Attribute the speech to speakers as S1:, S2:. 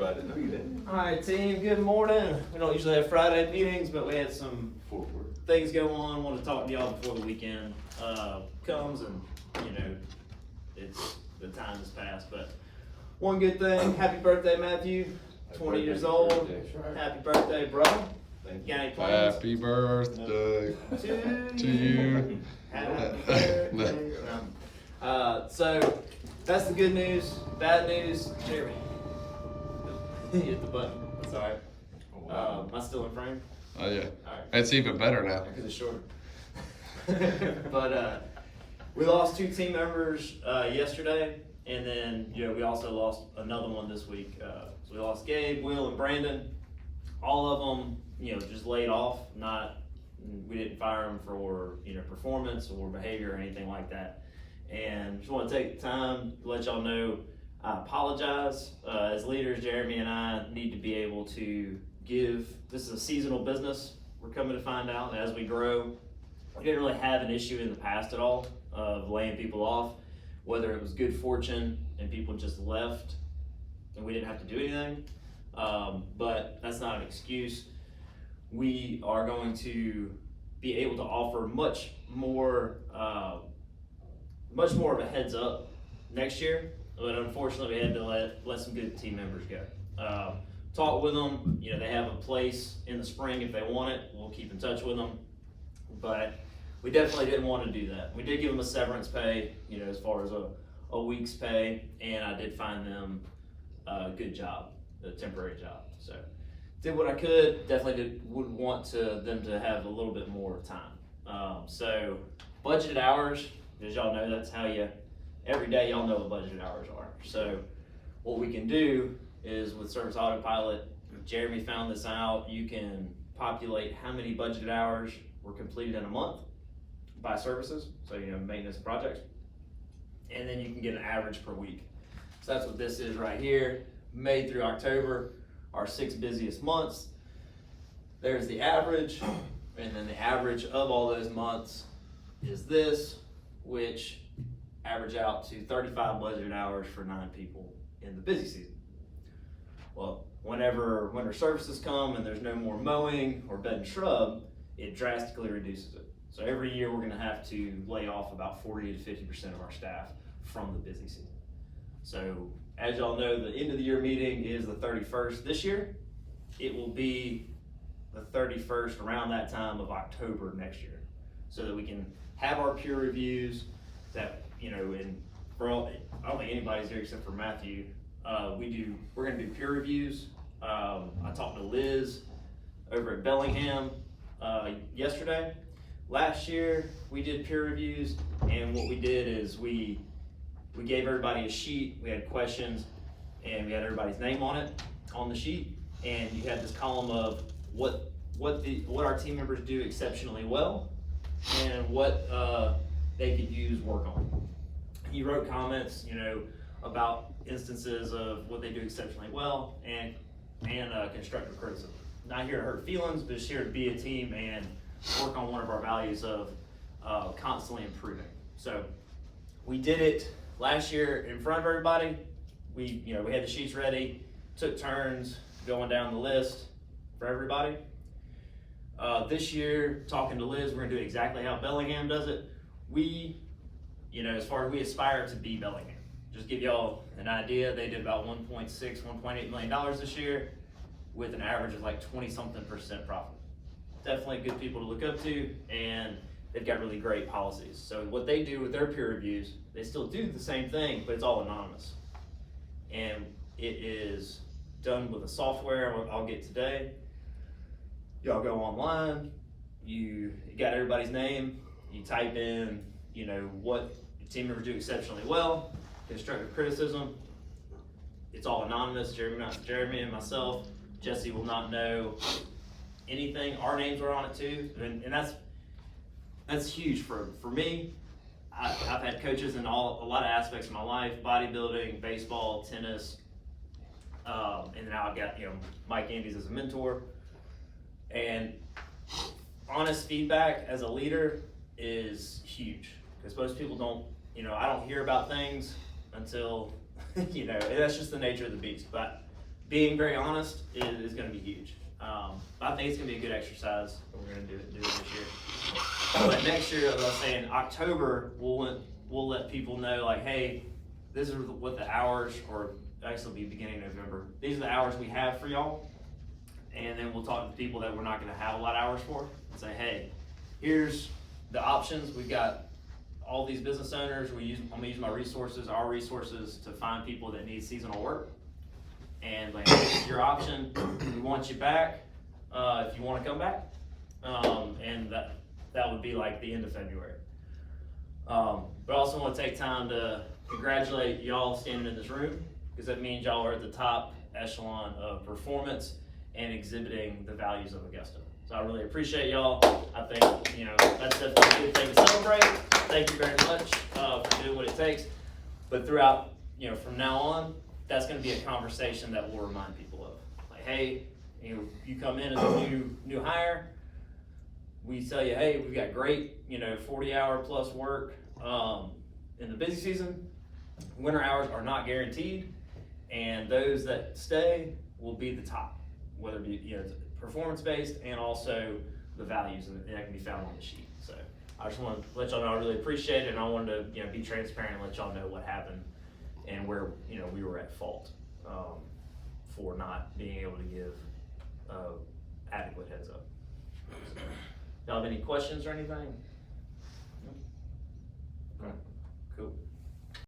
S1: I didn't know you did.
S2: All right, team, good morning. We don't usually have Friday meetings, but we had some things go on. Want to talk to y'all before the weekend comes, and the time has passed. But one good thing, happy birthday, Matthew. 20 years old. Happy birthday, bro.
S1: Thank
S2: Got any plans?
S3: Happy birthday
S2: to
S3: you.
S2: Happy birthday. So that's the good news. Bad news, Jeremy. Hit the button. That's all right. Am I still in frame?
S3: Oh yeah.
S2: All right.
S3: It's even better now.
S2: Because it's shorter. But we lost 2 team members yesterday, and then we also lost another one this week. So we lost Gabe, Will, and Brandon. All of them, just laid off. We didn't fire them for performance or behavior or anything like that. And just want to take the time to let y'all know I apologize. As leaders, Jeremy and I need to be able to give. This is a seasonal business. We're coming to find out as we grow. We didn't really have an issue in the past at all of laying people off, whether it was good fortune and people just left and we didn't have to do anything. But that's not an excuse. We are going to be able to offer much more of a heads up next year. But unfortunately, we had to let some good team members go. Talk with them. They have a place in the spring if they want it. We'll keep in touch with them. But we definitely didn't want to do that. We did give them a severance pay, as far as a week's pay, and I did find them a good job, a temporary job. So did what I could. Definitely would want them to have a little bit more time. So budgeted hours, as y'all know, that's how every day y'all know what budgeted hours are. So what we can do is with Service Autopilot, Jeremy found this out, you can populate how many budgeted hours were completed in a month by services, so maintenance projects, and then you can get an average per week. So that's what this is right here. May through October, our 6 busiest months. There's the average, and then the average of all those months is this, which average out to 35 budgeted hours for 9 people in the busy season. Well, whenever winter services come and there's no more mowing or bed and shrub, it drastically reduces it. So every year we're gonna have to lay off about 40 to 50% of our staff from the busy season. So as y'all know, the end of the year meeting is the 31st this year. It will be the 31st around that time of October next year, so that we can have our peer reviews that, and for all, I don't think anybody's here except for Matthew. We're gonna do peer reviews. I talked to Liz over at Bellingham yesterday. Last year we did peer reviews, and what we did is we gave everybody a sheet. We had questions, and we had everybody's name on it on the sheet, and you had this column of what our team members do exceptionally well and what they could use work on. You wrote comments, about instances of what they do exceptionally well and constructive criticism. Not here to hurt feelings, but just here to be a team and work on one of our values of constantly improving. So we did it last year in front of everybody. We had the sheets ready, took turns going down the list for everybody. This year, talking to Liz, we're gonna do it exactly how Bellingham does it. We, as far as we aspire to be Bellingham. Just give y'all an idea, they did about $1.8 million this year with an average of like 20-something% profit. Definitely good people to look up to, and they've got really great policies. So what they do with their peer reviews, they still do the same thing, but it's all anonymous. And it is done with a software I'll get today. Y'all go online, you got everybody's name, you type in, what your team members do exceptionally well, constructive criticism. It's all anonymous. Jeremy and myself, Jesse will not know anything. Our names are on it too, and that's huge for me. I've had coaches in a lot of aspects of my life: bodybuilding, baseball, tennis, and now I've got Mike Andes as a mentor. And honest feedback as a leader is huge, because most people don't. I don't hear about things until that's just the nature of the beast. But being very honest, is gonna be huge. I think it's gonna be a good exercise, and we're gonna do it this year. But next year, as I was saying, October, we'll let people know, like, hey, this is what the hours, or actually be beginning of November, these are the hours we have for y'all. And then we'll talk to people that we're not gonna have a lot of hours for, and say, hey, here's the options. We've got all these business owners. I'm gonna use my resources, our resources, to find people that need seasonal work. And like, this is your option. We want you back, if you wanna come back. And that would be like the end of February. But I also wanna take time to congratulate y'all standing in this room, because that means y'all are at the top echelon of performance and exhibiting the values of Augusta. So I really appreciate y'all. I think, that's definitely a good thing to celebrate. Thank you very much for doing what it takes. But throughout, from now on, that's gonna be a conversation that we'll remind people of. Like, hey, you come in as a new hire, we tell you, hey, we've got great, 40-hour plus work in the busy season. Winter hours are not guaranteed, and those that stay will be the top, whether it be performance-based and also the values, and that can be found on the sheet. So I just want to let y'all know I really appreciate it, and I wanted to be transparent and let y'all know what happened and where we were at fault for not being able to give adequate heads up. So, y'all have any questions or anything? No? Okay, cool.